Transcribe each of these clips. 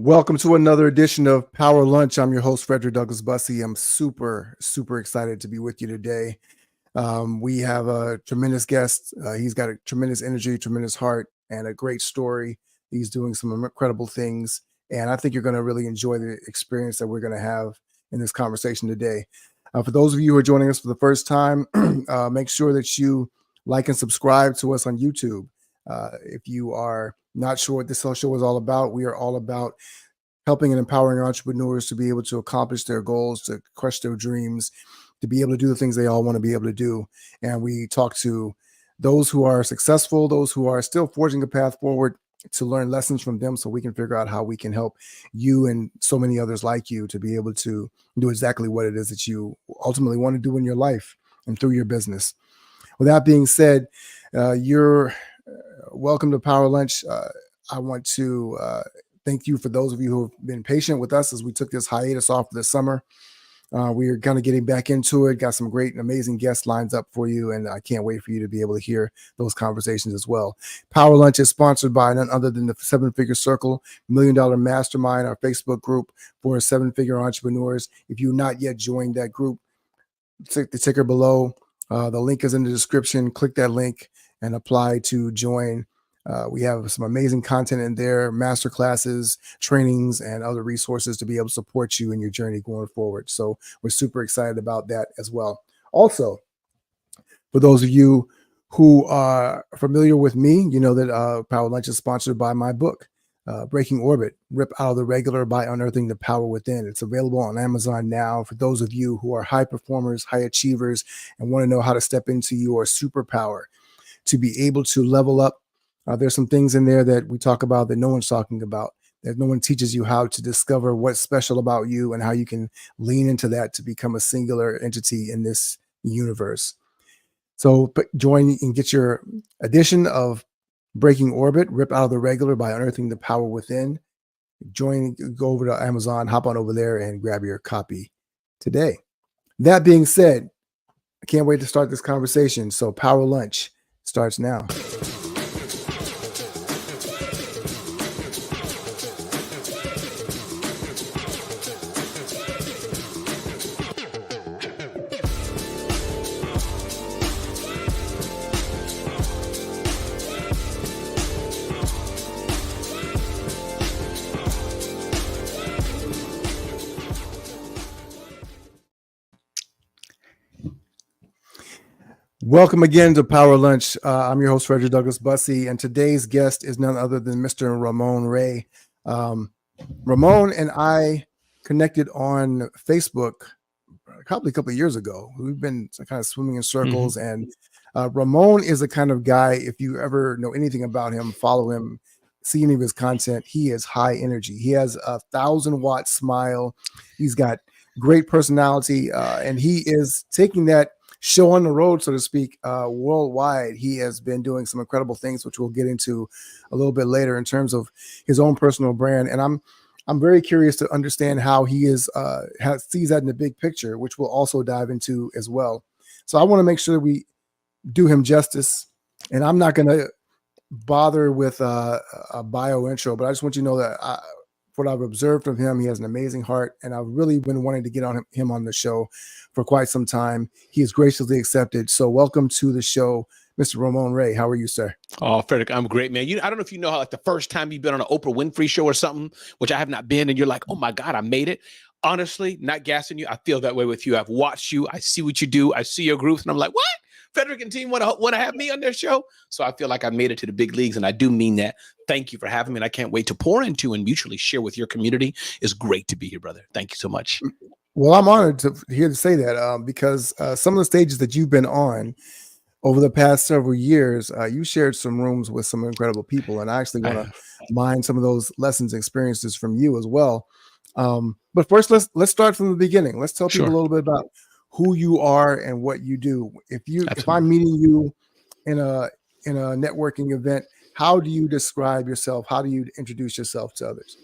Welcome to another edition of Power Lunch. I'm your host, Frederick Douglass Bussey. I'm super excited to be with you today. We have a tremendous guest. He's got a tremendous energy, tremendous heart, and a great story. He's doing some incredible things, and I think you're going to really enjoy the experience that we're going to have in this conversation today. For those of you who are joining us for the first time, make sure that you like and subscribe to us on YouTube. If you are not sure what this show is all about, we are all about helping and empowering entrepreneurs to be able to accomplish their goals, to crush their dreams, to be able to do the things they all want to be able to do. And we talk to those who are successful, those who are still forging a path forward, to learn lessons from them so we can figure out how we can help you and so many others like you to be able to do exactly what it is that you ultimately want to do in your life and through your business. With that being said, you're welcome to Power Lunch. I want to thank you for those of you who have been patient with us as we took this hiatus off for the summer. We are kind of getting back into it, got some great and amazing guest lines up for you, and I can't wait for you to be able to hear those conversations as well. Power Lunch is sponsored by none other than the Seven Figure Circle, $1 Million Mastermind, our Facebook group for seven-figure entrepreneurs. If you've not yet joined that group, click the ticker below. The link is in the description. Click that link and apply to join. We have some amazing content in there, master classes, trainings, and other resources to be able to support you in your journey going forward. So we're super excited about that as well. Also, for those of you who are familiar with me, you know that Power Lunch is sponsored by my book, Breaking Orbit, Rip Out of the Regular by Unearthing the Power Within. It's available on Amazon now for those of you who are high performers, high achievers, and want to know how to step into your superpower to be able to level up. There's some things in there that we talk about that no one's talking about, that no one teaches you how to discover what's special about you and how you can lean into that to become a singular entity in this universe. So join and get your edition of Breaking Orbit, Rip Out of the Regular by Unearthing the Power Within. Join, go over to Amazon, hop on over there and grab your copy today. That being said, I can't wait to start this conversation. So Power Lunch starts now. Welcome again to Power Lunch. I'm your host, Frederick Douglass Bussey, and today's guest is none other than Mr. Ramon Ray. Ramon and I connected on Facebook probably a couple of years ago. We've been kind of swimming in circles, and Ramon is the kind of guy, if you ever know anything about him, follow him, see any of his content, he is high energy. He has a 1,000-watt smile. He's got great personality, and he is taking that show on the road, so to speak, worldwide. He has been doing some incredible things, which we'll get into a little bit later in terms of his own personal brand. And I'm very curious to understand how he sees that in the big picture, which we'll also dive into as well. So I want to make sure we do him justice, and I'm not going to bother with a bio intro, but I just want you to know that what I've observed from him, he has an amazing heart, and I've really been wanting to get him on the show for quite some time. He has graciously accepted. So welcome to the show, Mr. Ramon Ray. How are you, sir? Oh, Frederick, I'm great, man. I don't know if you know how, like, the first time you've been on an Oprah Winfrey show or something, which I have not been, and you're like, oh my God, I made it. Honestly, not gassing you, I feel that way with you. I've watched you. I see what you do. I see your growth, and I'm like, what? Frederick and team want to have me on their show? So I feel like I made it to the big leagues, and I do mean that. Thank you for having me, and I can't wait to pour into and mutually share with your community. It's great to be here, brother. Thank you so much. Well, I'm honored to say that because some of the stages that you've been on over the past several years, you shared some rooms with some incredible people, and I actually want to mine some of those lessons and experiences from you as well. But first, let's start from the beginning. Let's tell people a little bit about who you are and what you do. If I'm meeting you in a networking event, how do you describe yourself? How do you introduce yourself to others?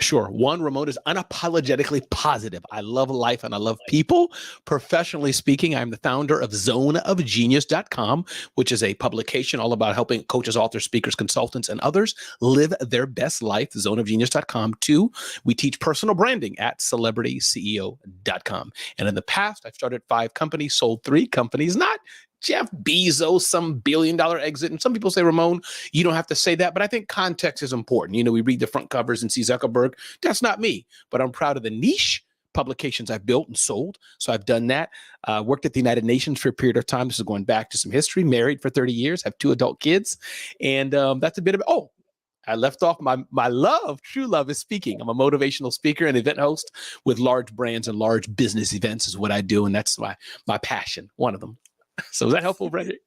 Sure. One, Ramon is unapologetically positive. I love life and I love people. Professionally speaking, I'm the founder of zoneofgenius.com, which is a publication all about helping coaches, authors, speakers, consultants, and others live their best life. Zoneofgenius.com. Two, we teach personal branding at celebrityceo.com. And in the past, I've started 5 companies, sold 3 companies, not Jeff Bezos, some billion-dollar exit. And some people say, Ramon, you don't have to say that, but I think context is important. You know, we read the front covers and see Zuckerberg. That's not me, but I'm proud of the niche publications I've built and sold. So I've done that. Worked at the United Nations for a period of time. This is going back to some history. Married for 30 years, have 2 adult kids. And that's a bit of, I left off my love, true love is speaking. I'm a motivational speaker and event host with large brands and large business events is what I do. And that's my passion, one of them. So is that helpful, Frederick?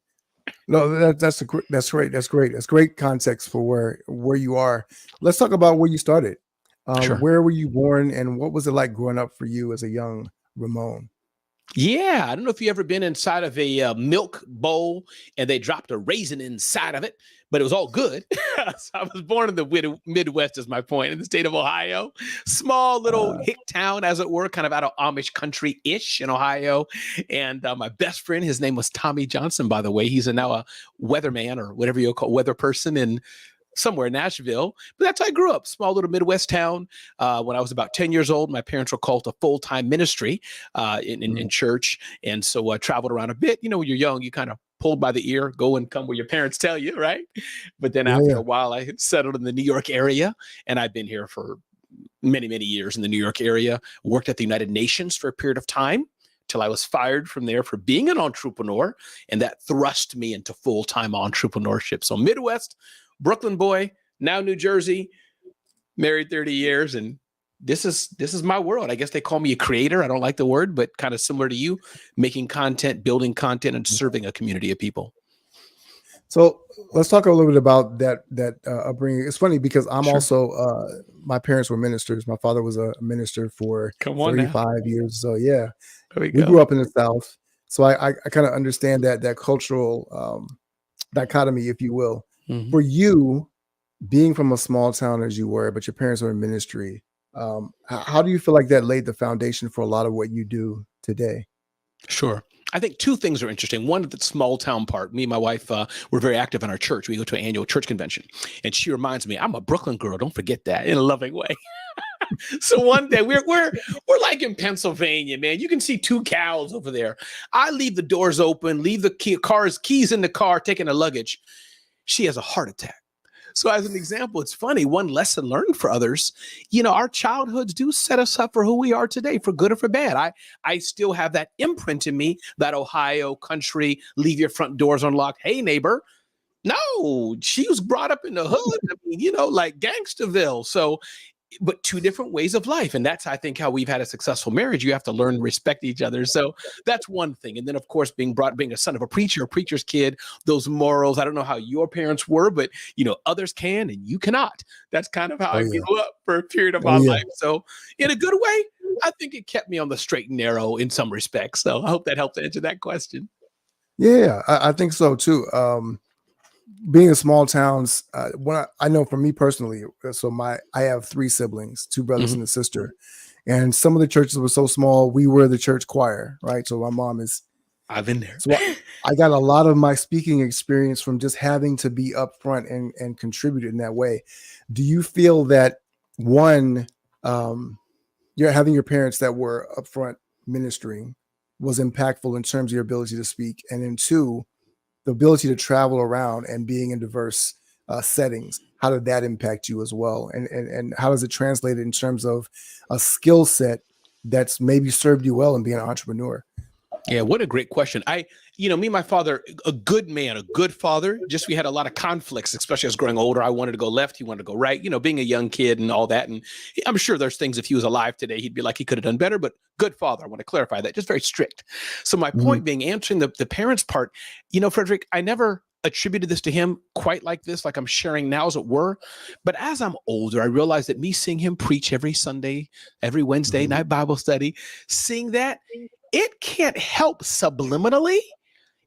No, that's great. That's great. That's great context for where you are. Let's talk about where you started. Sure. Where were you born, and what was it like growing up for you as a young Ramon? Yeah, I don't know if you ever been inside of a milk bowl and they dropped a raisin inside of it, but it was all good. So I was born in the Midwest, is my point, in the state of Ohio. Small little hick town, as it were, kind of out of Amish country-ish in Ohio. And my best friend, his name was Tommy Johnson, by the way. He's now a weatherman or whatever you call weather person in somewhere in Nashville. But that's how I grew up, small little Midwest town. When I was about 10 years old, my parents were called to full-time ministry in church. And so I traveled around a bit. You know, when you're young, you kind of pulled by the ear, go and come where your parents tell you, right? But then after a while, I settled in the New York area, and I've been here for many, many years in the New York area, worked at the United Nations for a period of time till I was fired from there for being an entrepreneur. And that thrust me into full-time entrepreneurship. So Midwest, Brooklyn boy, now New Jersey, married 30 years. And this is my world. I guess they call me a creator. I don't like the word, but kind of similar to you, making content, building content, and serving a community of people. So let's talk a little bit about that upbringing. It's funny because I'm also, my parents were ministers. My father was a minister for 35 years. So yeah, we grew up in the South. So I kind of understand that cultural dichotomy, if you will. Mm-hmm. For you, being from a small town as you were, but your parents were in ministry, how do you feel like that laid the foundation for a lot of what you do today? Sure. I think 2 things are interesting. One, the small town part. Me and my wife, we're very active in our church. We go to an annual church convention. And she reminds me, I'm a Brooklyn girl. Don't forget that, in a loving way. So one day we're like in Pennsylvania, man. You can see 2 cows over there. I leave the doors open, leave the keys in the car, taking the luggage. She has a heart attack. So as an example, it's funny. One lesson learned for others, you know, our childhoods do set us up for who we are today, for good or for bad. I still have that imprint in me, that Ohio country, leave your front doors unlocked. Hey, neighbor. No, she was brought up in the hood. I mean, you know, like Gangsterville. So, but 2 different ways of life. And that's, I think, how we've had a successful marriage. You have to learn to respect each other. So that's one thing. And then, of course, being a son of a preacher's kid, those morals, I don't know how your parents were, but, you know, others can and you cannot. That's kind of how I grew up for a period of my life. So in a good way, I think it kept me on the straight and narrow in some respects. So I hope that helped answer that question. Yeah, I think so too. Being in small towns, I know for me personally, so I have 3 siblings, 2 brothers and a sister, and some of the churches were so small, we were the church choir, right? So my mom is. I've been there. So I got a lot of my speaking experience from just having to be upfront and contribute in that way. Do you feel that one, you're having your parents that were upfront ministering was impactful in terms of your ability to speak, and then 2, the ability to travel around and being in diverse settings, how did that impact you as well? And how does it translate in terms of a skill set that's maybe served you well in being an entrepreneur? Yeah, what a great question. Me and my father, a good man, a good father, just we had a lot of conflicts, especially as growing older. I wanted to go left, he wanted to go right, you know, being a young kid and all that. And I'm sure there's things, if he was alive today, he'd be like, he could have done better, but good father. I want to clarify that, just very strict. So my point being, answering the parents part, you know, Frederick, I never attributed this to him quite like this, like I'm sharing now, as it were. But as I'm older, I realized that me seeing him preach every Sunday, every Wednesday night Bible study, seeing that, it can't help subliminally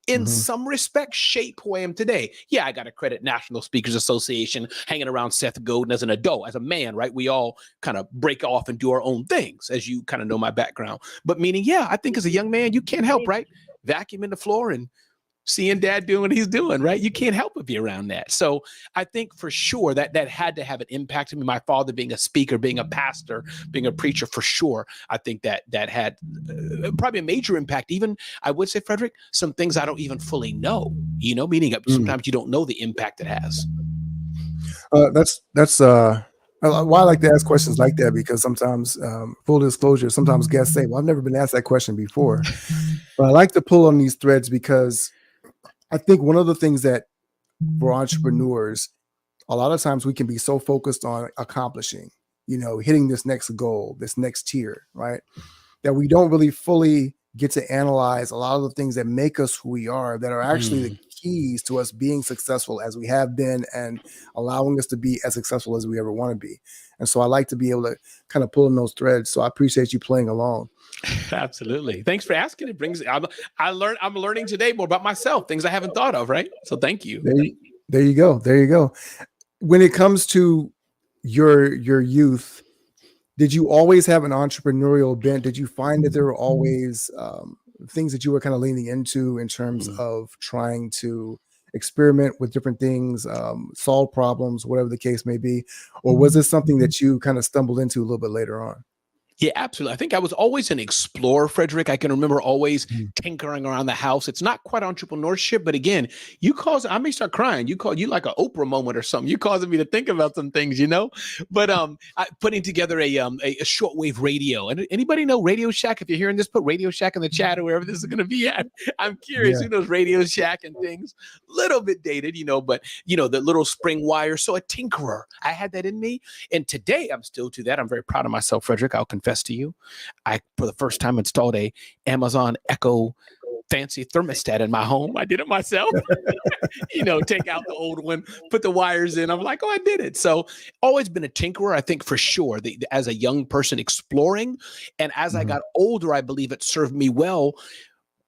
in Mhm. some respects shape who I am today. Yeah, I got to credit National Speakers Association, hanging around Seth Godin as an adult, as a man, right? We all kind of break off and do our own things, as you kind of know my background. But meaning, yeah, I think as a young man, you can't help, right? Vacuuming the floor and seeing dad doing what he's doing, right? You can't help but be around that. So I think for sure that had to have an impact on me. My father being a speaker, being a pastor, being a preacher, for sure. I think that had probably a major impact. Even I would say, Frederick, some things I don't even fully know, meaning sometimes you don't know the impact it has. That's why I like to ask questions like that, because sometimes, full disclosure, sometimes guests say, "Well, I've never been asked that question before," but I like to pull on these threads because I think one of the things that for entrepreneurs, a lot of times we can be so focused on accomplishing, hitting this next goal, this next tier, right? That we don't really fully get to analyze a lot of the things that make us who we are, that are actually the keys to us being successful as we have been, and allowing us to be as successful as we ever want to be. And so I like to be able to kind of pull in those threads. So I appreciate you playing along. Absolutely. Thanks for asking. It brings, I'm learning today more about myself, things I haven't thought of, right? So thank you. There you go. There you go. When it comes to your youth, did you always have an entrepreneurial bent? Did you find that there were always things that you were kind of leaning into in terms of trying to experiment with different things, solve problems, whatever the case may be? Or was this something that you kind of stumbled into a little bit later on? Yeah, absolutely. I think I was always an explorer, Frederick. I can remember always Mhm. tinkering around the house. It's not quite entrepreneurship, but again, I may start crying. You call you like an Oprah moment or something. You causing me to think about some things, But putting together a shortwave radio. And anybody know Radio Shack? If you're hearing this, put Radio Shack in the chat or wherever this is going to be at. I'm curious Yeah. who knows Radio Shack and things. Little bit dated, but the little spring wire. So a tinkerer. I had that in me, and today I'm still to that. I'm very proud of myself, Frederick. I'll confess to you, I for the first time installed a Amazon Echo fancy thermostat in my home. I did it myself. Take out the old one, put the wires in. I'm like, oh, I did it. So always been a tinkerer, I think, for sure. As a young person exploring, and as I Mhm. got older, I believe it served me well,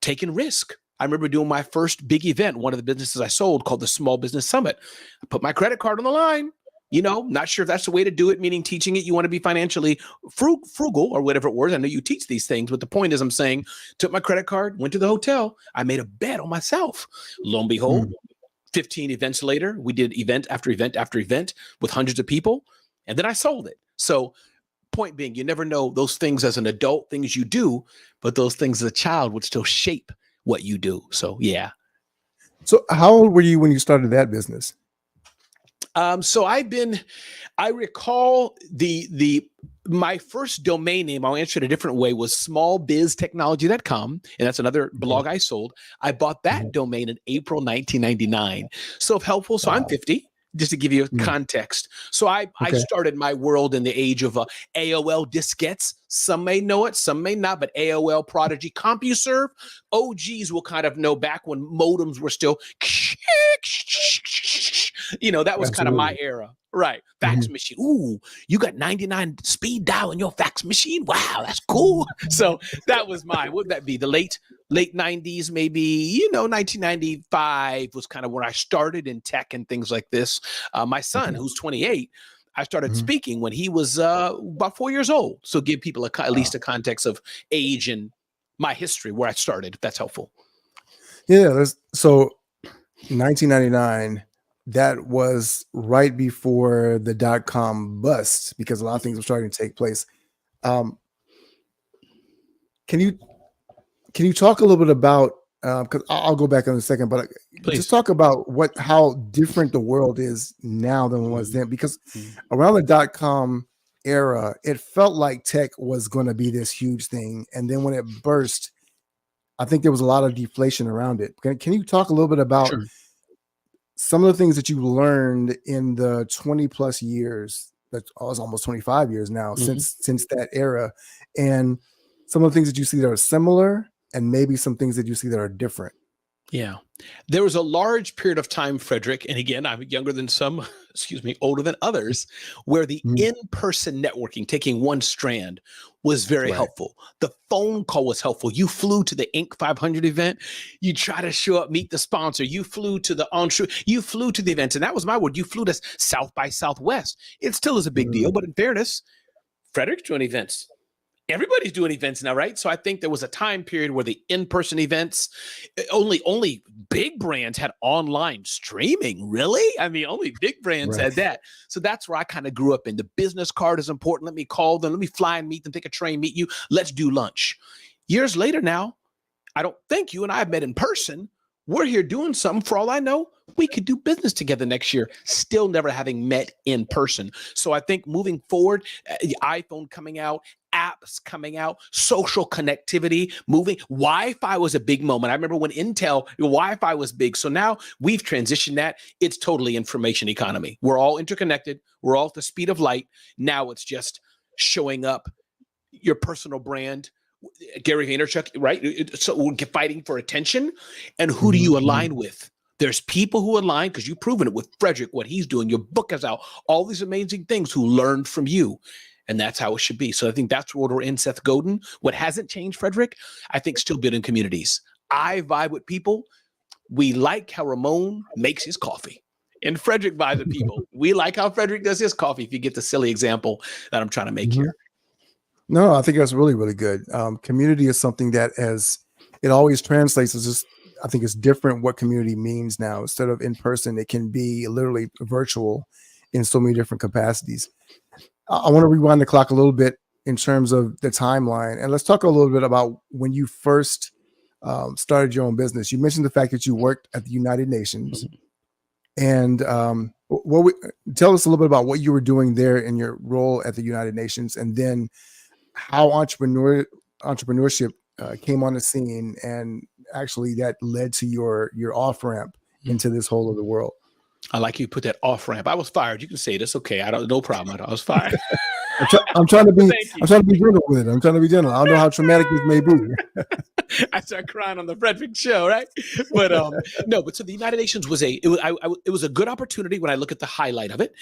taking risk. I remember doing my first big event, one of the businesses I sold, called the Small Business Summit. I put my credit card on the line. Not sure if that's the way to do it, meaning teaching it. You want to be financially frugal or whatever it was. I know you teach these things, but the point is I'm saying, took my credit card, went to the hotel. I made a bet on myself. Lo and behold, 15 events later, we did event after event after event with hundreds of people. And then I sold it. So point being, you never know those things as an adult, things you do, but those things as a child would still shape what you do. So yeah. So how old were you when you started that business? So I recall my first domain name, I'll answer it a different way, was smallbiztechnology.com. And that's another blog I sold. I bought that domain in April 1999. So if helpful, so I'm 50. Just to give you a context. So I started my world in the age of AOL diskettes. Some may know it, some may not, but AOL, Prodigy, CompuServe, OGs will kind of know back when modems were still, that was kind of my era. Right. Fax machine. Ooh, you got 99 speed dial in your fax machine? Wow, that's cool. So that was what would that be? The late 90s, maybe, 1995 was kind of where I started in tech and things like this. My son, who's 28, I started speaking when he was about 4 years old. So give people at least a context of age and my history, where I started, if that's helpful. Yeah. So 1999, that was right before the .com bust, because a lot of things were starting to take place. Can you talk a little bit about, because I'll go back in a second, but Please. just talk about how different the world is now than it was then, because around the .com era, it felt like tech was going to be this huge thing. And then when it burst, I think there was a lot of deflation around it. Can you talk a little bit about some of the things that you learned in the 20 plus years, that was almost 25 years now, since that era, and some of the things that you see that are similar, and maybe some things that you see that are different? Yeah. There was a large period of time, Frederick, and again, I'm younger than some, excuse me, older than others, where the Mhm. in-person networking, taking one strand, was very Right. helpful. The phone call was helpful. You flew to the Inc. 500 event. You try to show up, meet the sponsor. You flew to the on-shoot. You flew to the events. And that was my word. You flew to South by Southwest. It still is a big deal. Mm. But in fairness, Frederick's doing events. Everybody's doing events now, right? So I think there was a time period where the in-person events, only big brands had online streaming. Really? I mean, only big brands Right. had that. So that's where I kind of grew up in. The business card is important. Let me call them. Let me fly and meet them. Take a train, meet you. Let's do lunch. Years later now, I don't think you and I have met in person. We're here doing something. For all I know, we could do business together next year, still never having met in person. So I think moving forward, the iPhone coming out, apps coming out, social connectivity, moving. Wi-Fi was a big moment. I remember when Intel, Wi-Fi was big. So now we've transitioned that. It's totally information economy. We're all interconnected. We're all at the speed of light. Now it's just showing up your personal brand. Gary Vaynerchuk, right? So we're fighting for attention. And who do Mhm. you align with? There's people who align because you've proven it with Frederick, what he's doing. Your book is out, all these amazing things who learned from you. And that's how it should be. So I think that's where we're in, Seth Godin. What hasn't changed, Frederick, I think still building communities. I vibe with people. We like how Ramon makes his coffee. And Frederick vibes with people. We like how Frederick does his coffee, if you get the silly example that I'm trying to make Mhm. here. No, I think that's really, really good. Community is something that it always translates as just, I think it's different what community means now. Instead of in person, it can be literally virtual in so many different capacities. I want to rewind the clock a little bit in terms of the timeline. And let's talk a little bit about when you first started your own business. You mentioned the fact that you worked at the United Nations. Mhm. And tell us a little bit about what you were doing there in your role at the United Nations, and then how entrepreneurship came on the scene, and actually that led to your off ramp into this whole other world. I like you put that off ramp. I was fired. You can say this. Okay. No problem. I was fired. I'm trying to be Thank you. I'm trying to be gentle with it. I'm trying to be gentle. I don't know how traumatic this may be. I start crying on the Frederick show, right? But no, but so the United Nations was it was a good opportunity when I look at the highlight of it.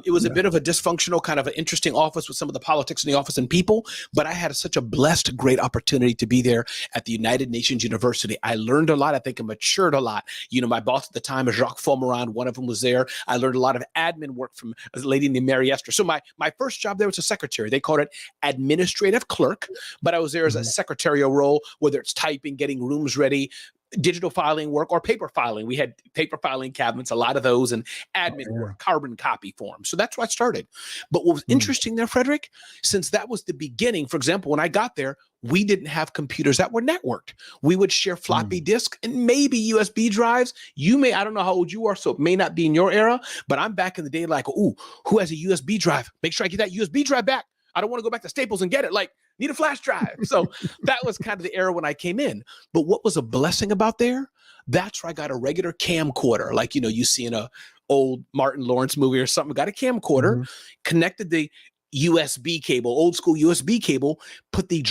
It was a Yeah. bit of a dysfunctional, kind of an interesting office with some of the politics in the office and people, but I had such a blessed, great opportunity to be there at the United Nations University. I learned a lot. I think I matured a lot. You know, my boss at the time is Jacques Fomerand. One of them was there. I learned a lot of admin work from a lady named Mary Esther. So my first job there was a secretary. They called it administrative clerk, but I was there as a Mhm. secretarial role, whether it's typing, getting rooms ready, digital filing work, or paper filing. We had paper filing cabinets, a lot of those, and admin Yeah. work, carbon copy forms. So that's where I started. But what was Mm. interesting there, Frederick, since that was the beginning, for example, when I got there, we didn't have computers that were networked. We would share floppy disk and maybe USB drives. I don't know how old you are, so it may not be in your era, but I'm back in the day like, ooh, who has a USB drive? Make sure I get that USB drive back. I don't want to go back to Staples and get it. Like, need a flash drive. So that was kind of the era when I came in. But what was a blessing about there? That's where I got a regular camcorder, like you see in a old Martin Lawrence movie or something. Got a camcorder, Mhm. connected the USB cable, old school USB cable, put the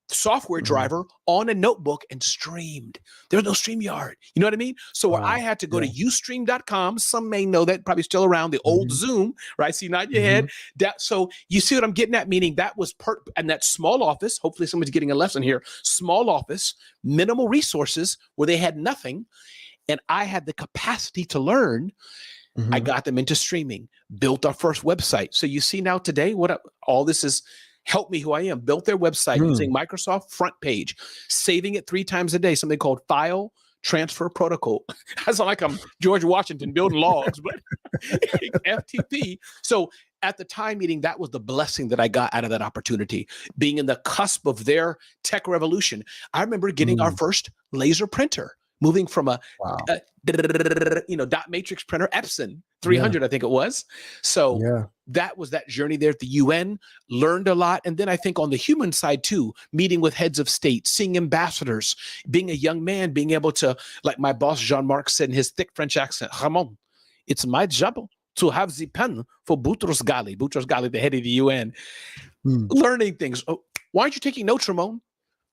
software Mhm. driver on a notebook and streamed. There's no StreamYard. You know what I mean? So where I Wow. had to go Yeah. to ustream.com, some may know that, probably still around, the old Mhm. Zoom, right? See, not your head. Mhm. So you see what I'm getting at? Meaning that was and that small office, hopefully somebody's getting a lesson here, small office, minimal resources where they had nothing. And I had the capacity to learn. I Mhm. got them into streaming, built our first website. So you see now today, all this is helped me who I am. Built their website Mm. using Microsoft Front Page, saving it 3 times a day, something called File Transfer Protocol. I sound like I'm George Washington building logs, but FTP. So at the time meeting, that was the blessing that I got out of that opportunity, being in the cusp of their tech revolution. I remember getting our Mm. first laser printer, moving from a Wow. dot matrix printer, Epson Yeah. 300, I think it was. So Yeah. that was that journey there at the UN, learned a lot. And then I think on the human side too, meeting with heads of state, seeing ambassadors, being a young man, being able to, like my boss, Jean-Marc said in his thick French accent, Ramon, it's my job to have the pen for Boutros Ghali, the head of the UN, Mm. learning things. Oh, why aren't you taking notes, Ramon?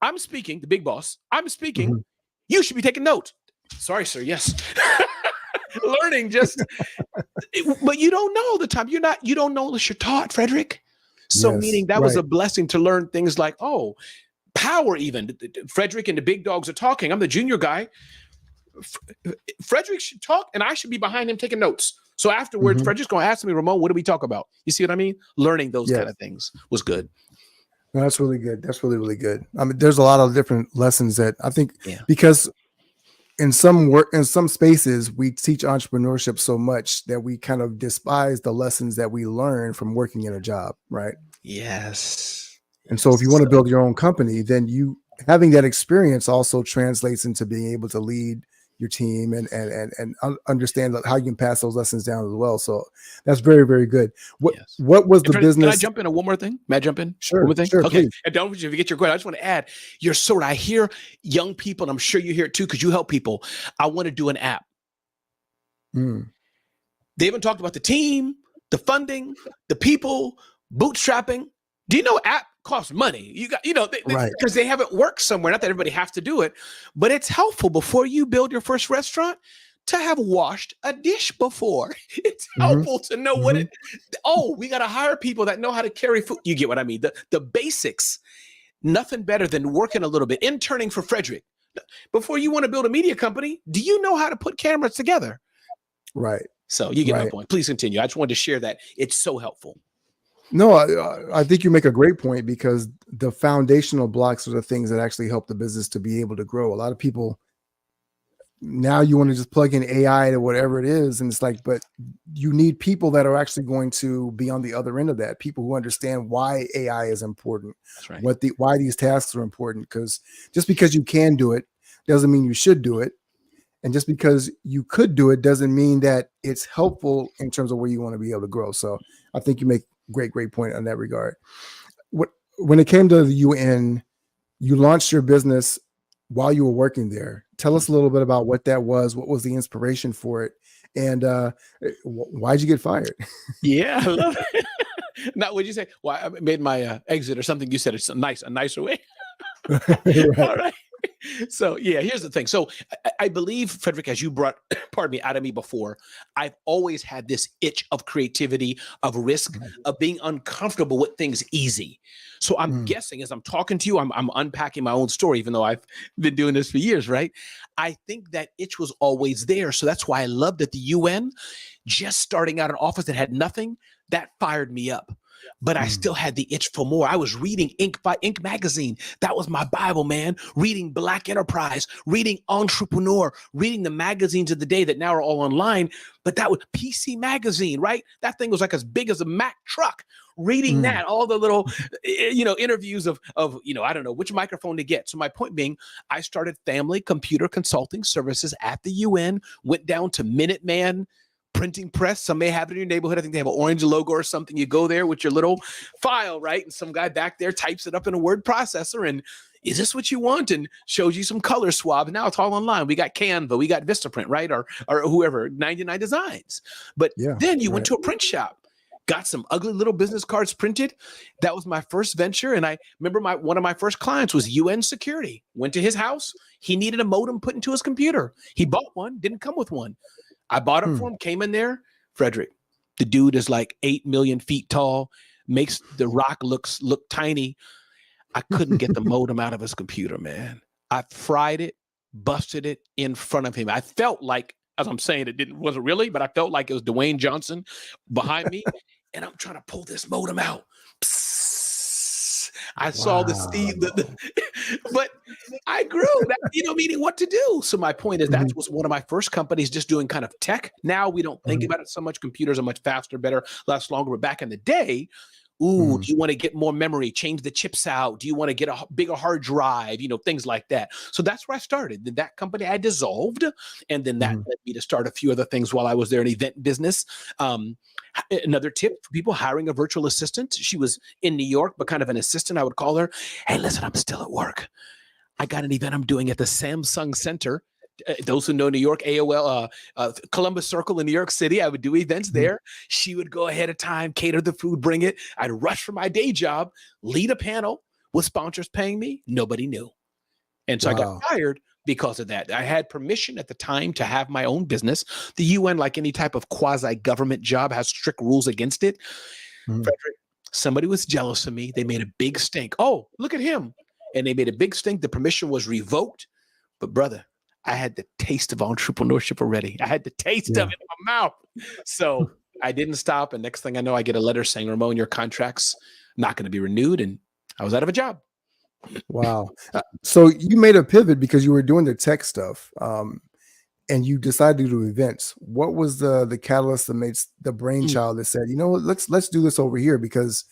I'm speaking, the big boss, I'm speaking. Mhm. You should be taking notes. Sorry, sir. Yes. Learning just, but you don't know the time. You don't know unless you're taught, Frederick. So Yes, meaning that was right. a blessing to learn things like, oh, power even. Frederick and the big dogs are talking. I'm the junior guy. Frederick should talk and I should be behind him taking notes. So afterwards, Mhm. Frederick's going to ask me, Ramon, what do we talk about? You see what I mean? Learning those kind Yes. of things was good. No, that's really good. That's really, really good. I mean, there's a lot of different lessons that I think Yeah. because in some spaces we teach entrepreneurship so much that we kind of despise the lessons that we learn from working in a job, right? Yes. And so if you want to build your own company, then you having that experience also translates into being able to lead your team and understand how you can pass those lessons down as well. So that's very, very good. Yes. What was the Can I business? jump in on one more thing? May I jump in? Sure, One more thing? sure, Okay. please. And don't forget your question. I just want to add, you're so right. I hear young people, and I'm sure you hear it too, because you help people. I want to do an app. Mm, They haven't talked about the team, the funding, the people, bootstrapping. Do you know app costs money? You got, right. because they haven't worked somewhere. Not that everybody has to do it, but it's helpful before you build your first restaurant to have washed a dish before. It's helpful to know what it. Oh, we got to hire people that know how to carry food. You get what I mean? The basics. Nothing better than working a little bit, interning for Frederick. Before you want to build a media company, do you know how to put cameras together? Right. So you get my Right. point. Please continue. I just wanted to share that. It's so helpful. No, I think you make a great point because the foundational blocks are the things that actually help the business to be able to grow. A lot of people now you want to just plug in AI to whatever it is, and it's like, but you need people that are actually going to be on the other end of that. People who understand why AI is important, That's right. why these tasks are important. Because just because you can do it doesn't mean you should do it, and just because you could do it doesn't mean that it's helpful in terms of where you want to be able to grow. So I think you make great point on that regard. When it came to the UN, you launched your business while you were working there. Tell us a little bit about what that was. What was the inspiration for it? And why'd you get fired? Yeah, I love it. Now, would you say, well, I made my exit or something? You said it's a nicer way. Right. All right. So yeah, here's the thing. So I believe, Frederick, as you brought, pardon me, out of me before, I've always had this itch of creativity, of risk, of being uncomfortable with things easy. So I'm guessing as I'm talking to you, I'm unpacking my own story, even though I've been doing this for years, right? I think that itch was always there. So that's why I loved at the UN, just starting out an office that had nothing, that fired me up. But I still had the itch for more. I was reading Inc. magazine. That was my Bible, man. Reading Black Enterprise, reading Entrepreneur, reading the magazines of the day that now are all online. But that was PC magazine, right? That thing was like as big as a Mack truck. Reading that, all the little, interviews of, I don't know which microphone to get. So my point being, I started Family Computer Consulting Services at the UN, went down to Minuteman printing press. Some may have it in your neighborhood. I think they have an orange logo or something. You go there with your little file, right? And some guy back there types it up in a word processor and is this what you want? And shows you some color swab. Now it's all online. We got Canva, we got Vistaprint, right? Or whoever, 99 Designs. But then you went to a print shop, got some ugly little business cards printed. That was my first venture. And I remember one of my first clients was UN Security. Went to his house. He needed a modem put into his computer. He bought one, didn't come with one. I bought it for him, came in there. Frederick, the dude is like 8 million feet tall, makes the rock look tiny. I couldn't get the modem out of his computer, man. I fried it, busted it in front of him. I felt like, as I'm saying, wasn't really, but I felt like it was Dwayne Johnson behind me. And I'm trying to pull this modem out. Psst. I saw the Steve, but I grew that, meaning what to do. So my point is that was one of my first companies just doing kind of tech. Now we don't think about it so much. Computers are much faster, better, last longer. But back in the day, do you want to get more memory, change the chips out? Do you want to get a bigger hard drive? Things like that. So that's where I started. Then that company I dissolved. And then that led me to start a few other things while I was there in event business. Another tip for people hiring a virtual assistant. She was in New York, but kind of an assistant, I would call her. Hey, listen, I'm still at work. I got an event I'm doing at the Samsung Center. Those who know New York, AOL, Columbus Circle in New York City, I would do events there. She would go ahead of time, cater the food, bring it. I'd rush for my day job, lead a panel with sponsors paying me. Nobody knew. And so I got fired because of that. I had permission at the time to have my own business. The UN, like any type of quasi-government job, has strict rules against it. Frederick, somebody was jealous of me. They made a big stink. Oh, look at him. And they made a big stink. The permission was revoked. But brother, I had the taste of entrepreneurship already. I had the taste of it in my mouth. So I didn't stop. And next thing I know, I get a letter saying, Ramon, your contract's not going to be renewed. And I was out of a job. Wow. So you made a pivot because you were doing the tech stuff, and you decided to do events. What was the catalyst that made the brainchild that said, you know what, let's do this over here? Because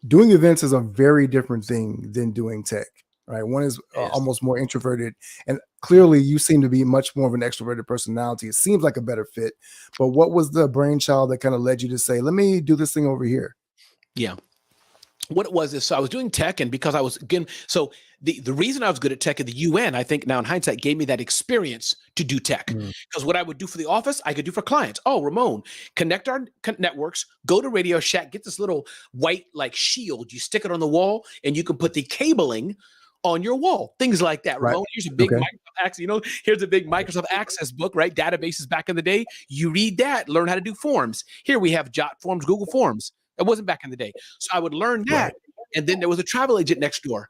doing events is a very different thing than doing tech, right? One is almost more introverted, and clearly you seem to be much more of an extroverted personality. It seems like a better fit. But what was the brainchild that kind of led you to say, let me do this thing over here? Yeah. What it was is, so I was doing tech, and because I was, again, so the reason I was good at tech at the UN, I think now in hindsight, gave me that experience to do tech. Because what I would do for the office, I could do for clients. Oh, Ramon, connect our networks, go to Radio Shack, get this little white like shield, you stick it on the wall, and you can put the cabling on your wall, things like that. Ramon, here's a big Microsoft Access, here's a big Microsoft Access book, right? Databases back in the day. You read that, learn how to do forms. Here we have Jot Forms, Google Forms. It wasn't back in the day. So I would learn that. And then there was a travel agent next door.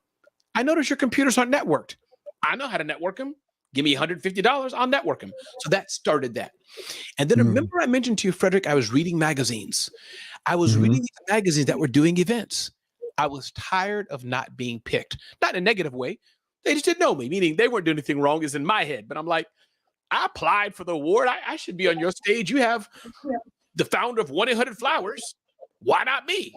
I noticed your computers aren't networked. I know how to network them. Give me $150, I'll network them. So that started that. And then remember I mentioned to you, Frederick, I was reading magazines. I was reading these magazines that were doing events. I was tired of not being picked. Not in a negative way. They just didn't know me, meaning they weren't doing anything wrong, is in my head. But I'm like, I applied for the award. I should be on your stage. You have the founder of 1-800-Flowers. Why not me?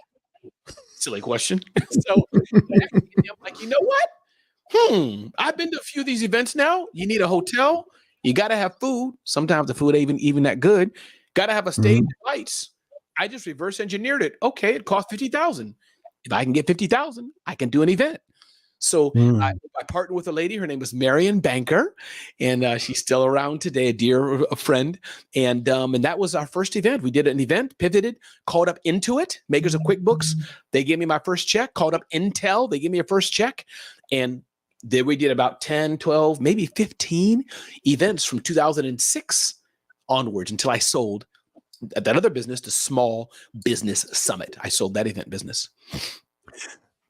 Silly question. So I'm like, you know what? I've been to a few of these events now. You need a hotel. You got to have food. Sometimes the food ain't even that good. Got to have a stage and lights. I just reverse engineered it. Okay, it cost $50,000. If I can get $50,000, I can do an event. So I partnered with a lady. Her name was Marion Banker, and she's still around today, a friend. And that was our first event. We did an event, pivoted, called up Intuit, makers of QuickBooks. They gave me my first check. Called up Intel. They gave me a first check. And then we did about 10, 12, maybe 15 events from 2006 onwards until I sold that other business, the Small Business Summit. I sold that event business.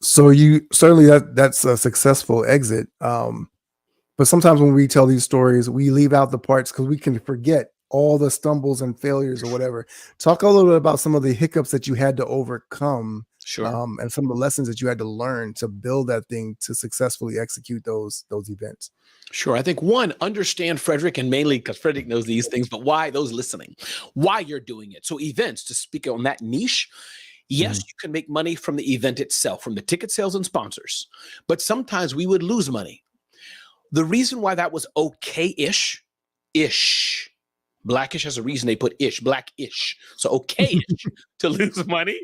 So you certainly that's a successful exit. But sometimes when we tell these stories, we leave out the parts because we can forget all the stumbles and failures or whatever. Talk a little bit about some of the hiccups that you had to overcome, and some of the lessons that you had to learn to build that thing to successfully execute those events. Sure. I think one, understand Frederick, and mainly because Frederick knows these things, but why those listening, why you're doing it. So events, to speak on that niche. Yes, you can make money from the event itself, from the ticket sales and sponsors, but sometimes we would lose money. The reason why that was okay-ish, Blackish has a reason they put ish, black-ish, so okay-ish to lose money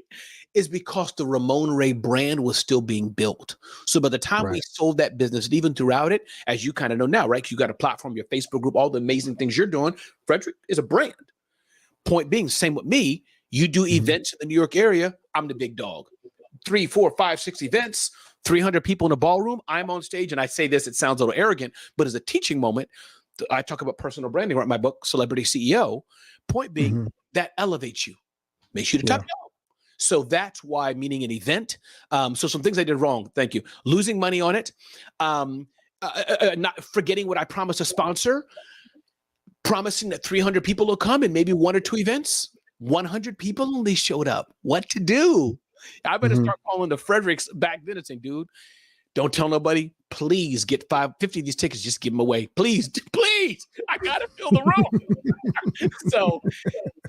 is because the Ramon Ray brand was still being built. So by the time we sold that business, and even throughout it, as you kind of know now, right? You got a platform, your Facebook group, all the amazing things you're doing. Frederick is a brand. Point being, same with me. You do events in the New York area, I'm the big dog. 3, 4, 5, 6 events, 300 people in a ballroom. I'm on stage, and I say this, it sounds a little arrogant, but as a teaching moment, I talk about personal branding, right? My book, Celebrity CEO. Point being, that elevates you, makes you the top dog. So that's why, meaning an event. So some things I did wrong. Thank you. Losing money on it. Not forgetting what I promised a sponsor. Promising that 300 people will come, and maybe 1 or 2 events. 100 people only showed up. What to do? I better start calling the Fredericks back then and saying, dude, don't tell nobody. Please get 50 of these tickets. Just give them away. Please. I got to fill the room. So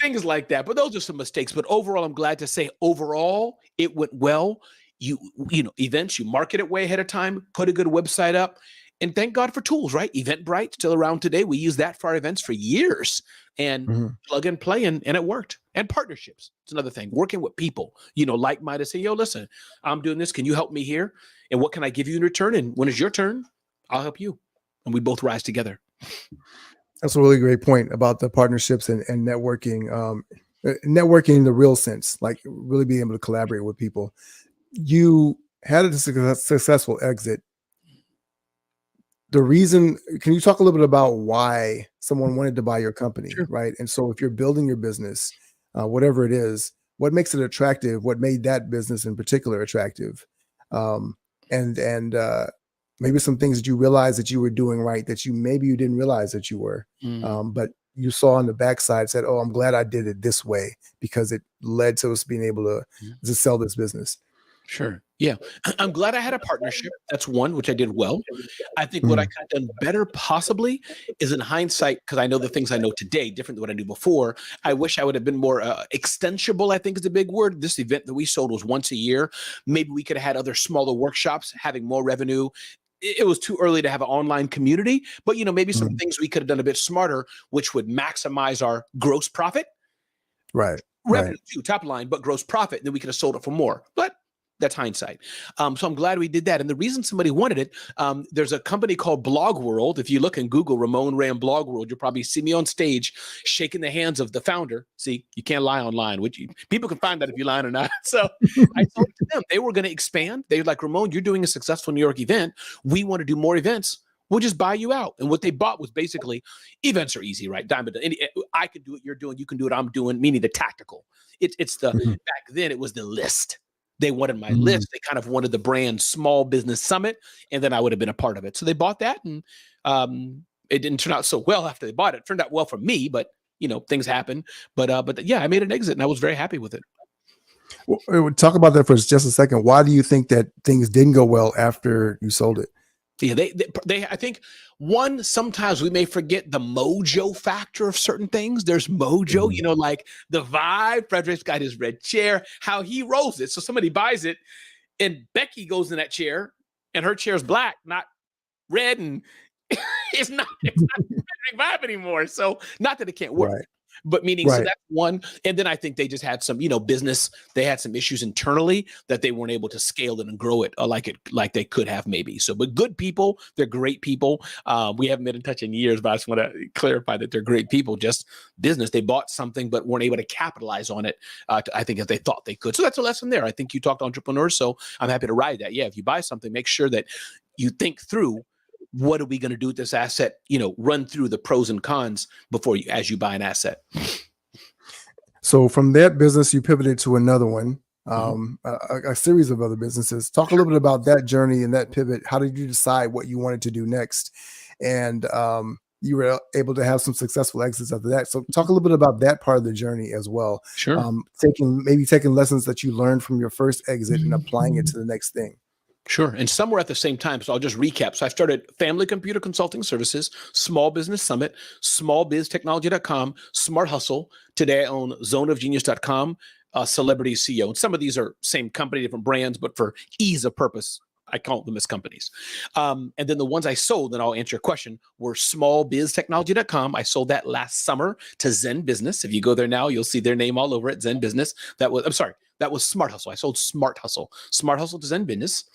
things like that. But those are some mistakes. But overall, I'm glad to say overall, it went well. You know, events, you market it way ahead of time, put a good website up. And thank God for tools, right? Eventbrite, still around today. We use that for our events for years, and plug and play, and it worked. And partnerships. It's another thing. Working with people, like-minded, say, yo, listen, I'm doing this. Can you help me here? And what can I give you in return? And when it's your turn, I'll help you. And we both rise together. That's a really great point about the partnerships and networking. Networking in the real sense, like really being able to collaborate with people. You had a successful exit. the reason, can you talk a little bit about why someone wanted to buy your company, Sure. right? And so if you're building your business, whatever it is, what makes it attractive? What made that business in particular attractive? Um, and maybe some things that you realized that you were doing right that maybe you didn't realize that you were, Mm. but you saw on the backside, said, "Oh, I'm glad I did it this way because it led to us being able to sell this business." Sure. Yeah. I'm glad I had a partnership. That's one, which I did well. I think what I Mhm. could have done better possibly is in hindsight, because I know the things I know today different than what I knew before. I wish I would have been more extensible, I think is a big word. This event that we sold was once a year. Maybe we could have had other smaller workshops having more revenue. It was too early to have an online community, but maybe some Mhm. things we could have done a bit smarter, which would maximize our gross profit, Right, right. revenue too, top line, but gross profit. Then we could have sold it for more. But that's hindsight. So I'm glad we did that. And the reason somebody wanted it, there's a company called Blog World. If you look in Google, Ramon Ray and Blog World, you'll probably see me on stage shaking the hands of the founder. See, you can't lie online, which people can find that if you're lying or not. So I told them they were going to expand. They were like, Ramon, you're doing a successful New York event. We want to do more events. We'll just buy you out. And what they bought was basically events are easy, right? Diamond, I can do it. You're doing. You can do it. I'm doing. Meaning the tactical. It's the Mhm. back then. It was the list. They wanted my Mhm. list. They kind of wanted the brand Small Business Summit, and then I would have been a part of it. So they bought that, and it didn't turn out so well after they bought it. It turned out well for me, but things happen. But yeah, I made an exit, and I was very happy with it. Talk about that for just a second. Why do you think that things didn't go well after you sold it? Yeah, they I think one, sometimes we may forget the mojo factor of certain things. There's mojo, Mhm. like the vibe. Frederick's got his red chair, how he rolls it. So somebody buys it, and Becky goes in that chair, and her chair's black, not red, and it's not Frederick vibe anymore. So not that it can't work. Right, But meaning, so right. that's one. And then I think they just had some, business. They had some issues internally that they weren't able to scale it and grow it like they could have maybe. So, but good people, they're great people. We haven't been in touch in years, but I just want to clarify that they're great people. Just business, they bought something but weren't able to capitalize on it. I think if they thought they could. So that's a lesson there. I think you talked to entrepreneurs, so I'm happy to ride that. Yeah, if you buy something, make sure that you think through what are we going to do with this asset. Run through the pros and cons before you as you buy an asset. So from that business, you pivoted to another one, Mhm. a series of other businesses. Talk a little bit about that journey and that pivot. How did you decide what you wanted to do next? And you were able to have some successful exits after that. So talk a little bit about that part of the journey as well. Sure. Taking lessons that you learned from your first exit and applying it to the next thing. Sure. And somewhere at the same time, so I'll just recap. So I started Family Computer Consulting Services, Small Business Summit, smallbiztechnology.com, Smart Hustle. Today I own zoneofgenius.com, Celebrity CEO. And some of these are same company, different brands, but for ease of purpose, I call them as companies. And then the ones I sold, and I'll answer your question, were smallbiztechnology.com. I sold that last summer to Zen Business. If you go there now, you'll see their name all over it, Zen Business. That was Smart Hustle. I sold Smart Hustle to Zen Business.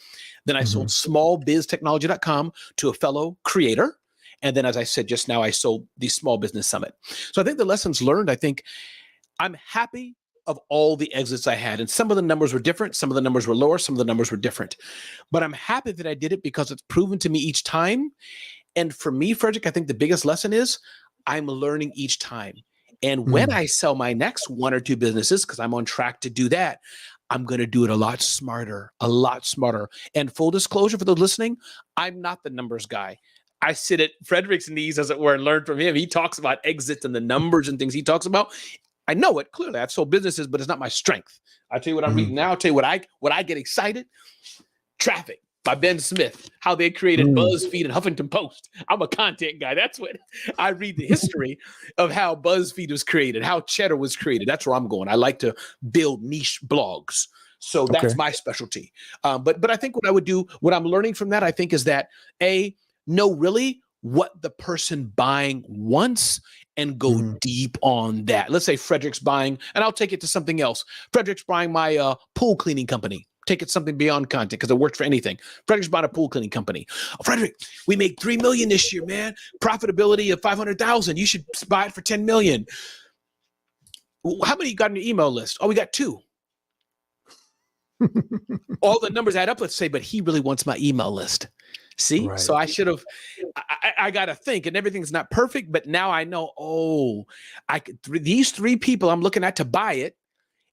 Then I sold Mhm. smallbiztechnology.com to a fellow creator. And then, as I said just now, I sold the Small Business Summit. So I think the lessons learned, I think I'm happy of all the exits I had. And some of the numbers were different. Some of the numbers were lower. Some of the numbers were different. But I'm happy that I did it because it's proven to me each time. And for me, Frederick, I think the biggest lesson is I'm learning each time. And when Mhm. I sell my next one or two businesses, because I'm on track to do that, I'm going to do it a lot smarter, a lot smarter. And full disclosure for those listening, I'm not the numbers guy. I sit at Frederick's knees, as it were, and learn from him. He talks about exits and the numbers and things he talks about. I know it clearly. I've sold businesses, but it's not my strength. I'll tell you what I'm Mhm. reading now. I'll tell you what I get excited. Traffic by Ben Smith, how they created Mhm. BuzzFeed and Huffington Post. I'm a content guy. That's what I read, the history of how BuzzFeed was created, how Cheddar was created. That's where I'm going. I like to build niche blogs. So Okay. that's my specialty. But I think what I would do, what I'm learning from that, I think is that know really what the person buying wants and go Mhm. deep on that. Let's say Frederick's buying, and I'll take it to something else. Frederick's buying my pool cleaning company. Take it something beyond content because it works for anything. Frederick's bought a pool cleaning company. Oh, Frederick, we made $3 million this year, man. Profitability of 500,000. You should buy it for 10 million. How many you got on your email list? Oh, we got 2. All the numbers add up, let's say, but he really wants my email list. See, Right. so I should have. I got to think, and everything's not perfect, but now I know. Oh, I could. These three people I'm looking at to buy it,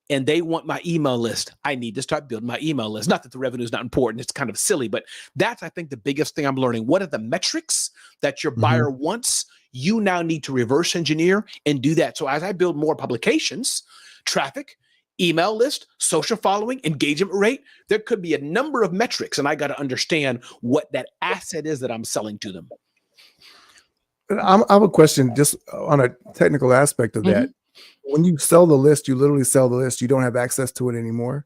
and they want my email list. I need to start building my email list. Not that the revenue is not important; it's kind of silly, but that's I think the biggest thing I'm learning. What are the metrics that your buyer wants? You now need to reverse engineer and do that. So as I build more publications, traffic, email list, social following, engagement rate, there could be a number of metrics, and I got to understand what that asset is that I'm selling to them. I have a question just on a technical aspect of that. When you sell the list, you literally sell the list. You don't have access to it anymore.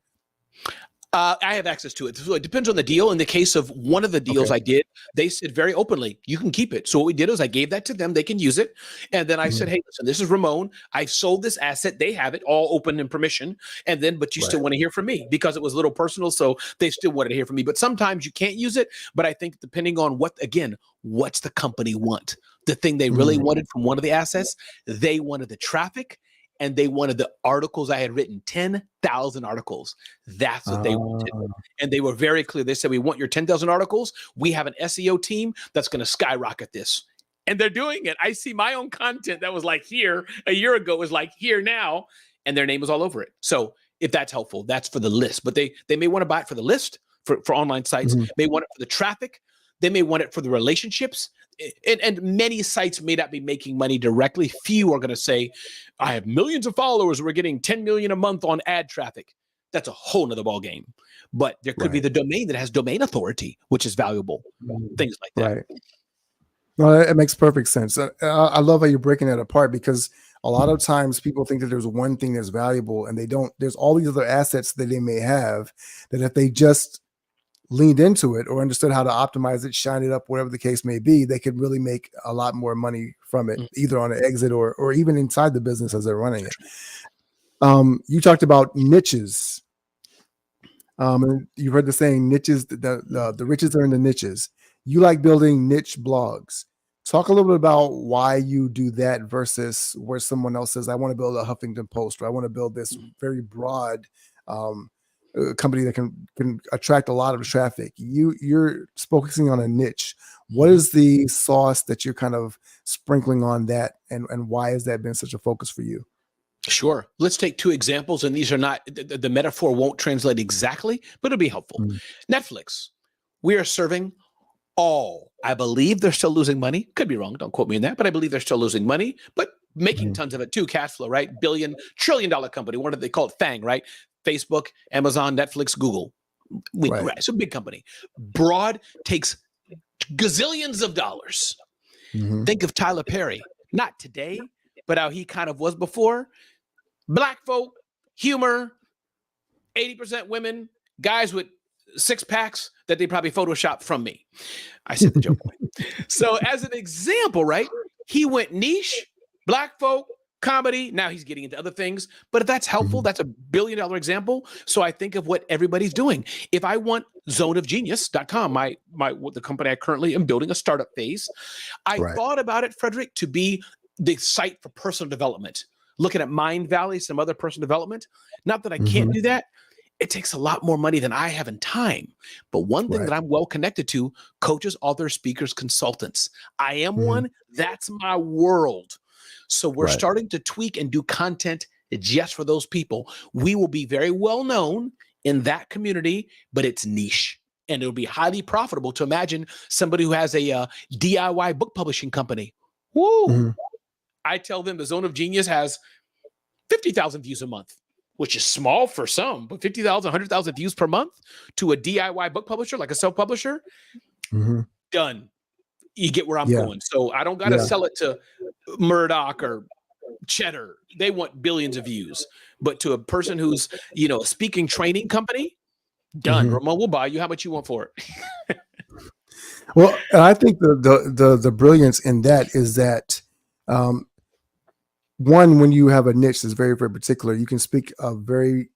I have access to it. So it depends on the deal. In the case of one of the deals I did, they said very openly, you can keep it. So what we did is I gave that to them. They can use it. And then I said, hey, listen, this is Ramon. I've sold this asset. They have it all open and permission. And then, but you still want to hear from me because it was a little personal. So they still wanted to hear from me. But sometimes you can't use it. But I think depending on what's the company want? The thing they really wanted from one of the assets, they wanted the traffic. And they wanted the articles I had written, 10,000 articles. That's what they wanted. And they were very clear. They said, we want your 10,000 articles. We have an SEO team that's going to skyrocket this. And they're doing it. I see my own content that was like here a year ago is like here now. And their name is all over it. So if that's helpful, that's for the list. But they may want to buy it for the list, for online sites. May want it for the traffic. They may want it for the relationships. And many sites may not be making money directly. Few are going to say, I have millions of followers. We're getting 10 million a month on ad traffic. That's a whole nother ball game. But there could be the domain that has domain authority, which is valuable. Things like that. Right. No, it makes perfect sense. I love how you're breaking that apart because a lot of times people think that there's one thing that's valuable and they don't. There's all these other assets that they may have that if they just leaned into it or understood how to optimize it, shine it up, whatever the case may be, they could really make a lot more money from it, either on an exit or even inside the business as they're running it. You talked about niches. And you've heard the saying, niches, the riches are in the niches. You like building niche blogs. Talk a little bit about why you do that versus where someone else says, I want to build a Huffington Post, or I want to build this very broad company that can attract a lot of traffic. You're focusing on a niche. What is the sauce that you're kind of sprinkling on that, and why has that been such a focus for you? Sure. Let's take two examples, and these are not the metaphor won't translate exactly, but it'll be helpful. Netflix. We are serving all. I believe they're still losing money. Could be wrong. Don't quote me on that, but I believe they're still losing money, but making tons of it too. Cash flow, right? $1 trillion company. What do they call it? FANG, right? Facebook, Amazon, Netflix, Google. Right. It's a big company. Broad takes gazillions of dollars. Think of Tyler Perry. Not today, but how he kind of was before. Black folk, humor, 80% women, guys with six packs that they probably photoshopped from me. I said the joke. So as an example, right? He went niche, black folk, comedy. Now he's getting into other things, but if that's helpful, that's $1 billion example. So I think of what everybody's doing. If I want zoneofgenius.com, the company I currently am building a startup phase, I thought about it, Frederick, to be the site for personal development, looking at Mind Valley, some other personal development. Not that I can't do that. It takes a lot more money than I have in time. But one thing that I'm well connected to, coaches, authors, speakers, consultants. I am one. That's my world. So we're starting to tweak and do content just for those people. We will be very well known in that community, but it's niche. And it'll be highly profitable to imagine somebody who has a DIY book publishing company. Woo! I tell them the Zone of Genius has 50,000 views a month, which is small for some, but 50,000, 100,000 views per month to a DIY book publisher, like a self-publisher, done. You get where I'm going. So I don't got to sell it to Murdoch or Cheddar. They want billions of views. But to a person who's, a speaking training company, done. Ramon will buy you. How much you want for it? Well, and I think the brilliance in that is that one, when you have a niche that's very, very particular, you can speak a very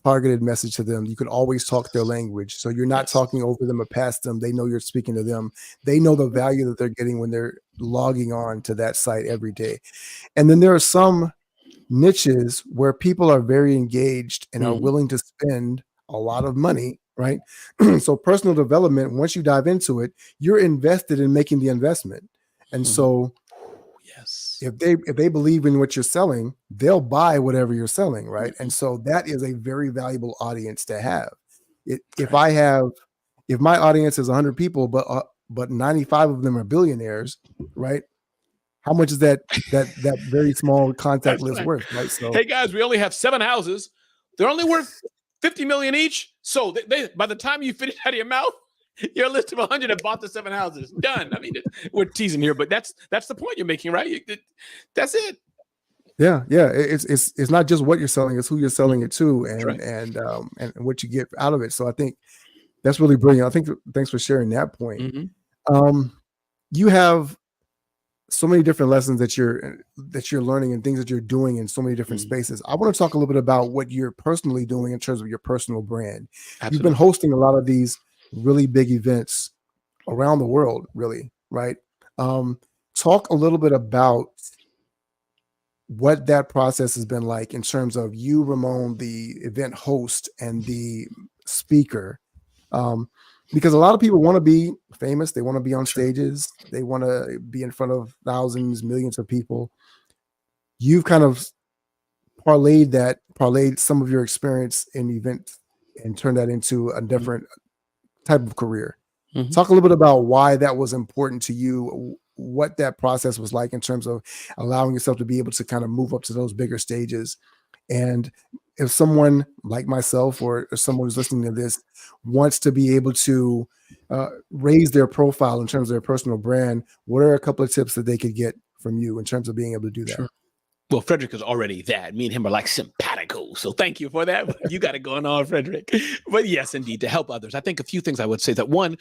targeted message to them. You can always talk their language. So you're not talking over them or past them. They know you're speaking to them. They know the value that they're getting when they're logging on to that site every day. And then there are some niches where people are very engaged and are willing to spend a lot of money right? So personal development, once you dive into it, you're invested in making the investment. And so Yes. if they believe in what you're selling, they'll buy whatever you're selling, right? And so that is a very valuable audience to have. If my audience is 100 people, but 95 of them are billionaires, right? How much is that very small contact That's list right. worth, right? So Hey guys, we only have 7 houses. They're only worth 50 million each. So they by the time you finish out of your mouth, your list of 100 have bought the 7 houses. Done. I mean, we're teasing here, but that's the point you're making, right? That's it. yeah, it's not just what you're selling, it's who you're selling it to, Right. and what you get out of it. So I think that's really brilliant. I think thanks for sharing that point. Mm-hmm. You have so many different lessons that you're learning and things that you're doing in so many different spaces. I want to talk a little bit about what you're personally doing in terms of your personal brand. Absolutely. You've been hosting a lot of these really big events around the world, really, right? Talk a little bit about what that process has been like in terms of you, Ramon, the event host and the speaker. Because a lot of people want to be famous. They want to be on stages. They want to be in front of thousands, millions of people. You've kind of parlayed some of your experience in events and turned that into a different type of career. Mm-hmm. Talk a little bit about why that was important to you, what that process was like in terms of allowing yourself to be able to kind of move up to those bigger stages. And if someone like myself or someone who's listening to this wants to be able to raise their profile in terms of their personal brand, what are a couple of tips that they could get from you in terms of being able to do that? Sure. Well, Frederick is already that. Me and him are like simpatico. So thank you for that. You got it going on, Frederick. But yes, indeed, to help others. I think a few things I would say that one,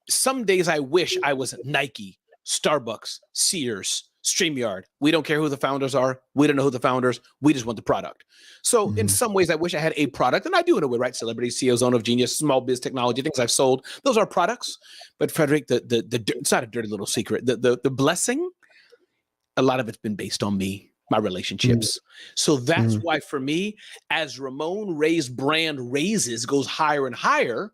some days I wish I was Nike, Starbucks, Sears, StreamYard. We don't care who the founders are. We don't know who the founders. We just want the product. So in some ways, I wish I had a product, and I do in a way, right? Celebrity, CEO, Zone of Genius, small biz technology, things I've sold. Those are products. But Frederick, it's not a dirty little secret. The blessing, a lot of it's been based on me, my relationships. So that's why for me, as Ramon Ray's brand raises, goes higher and higher,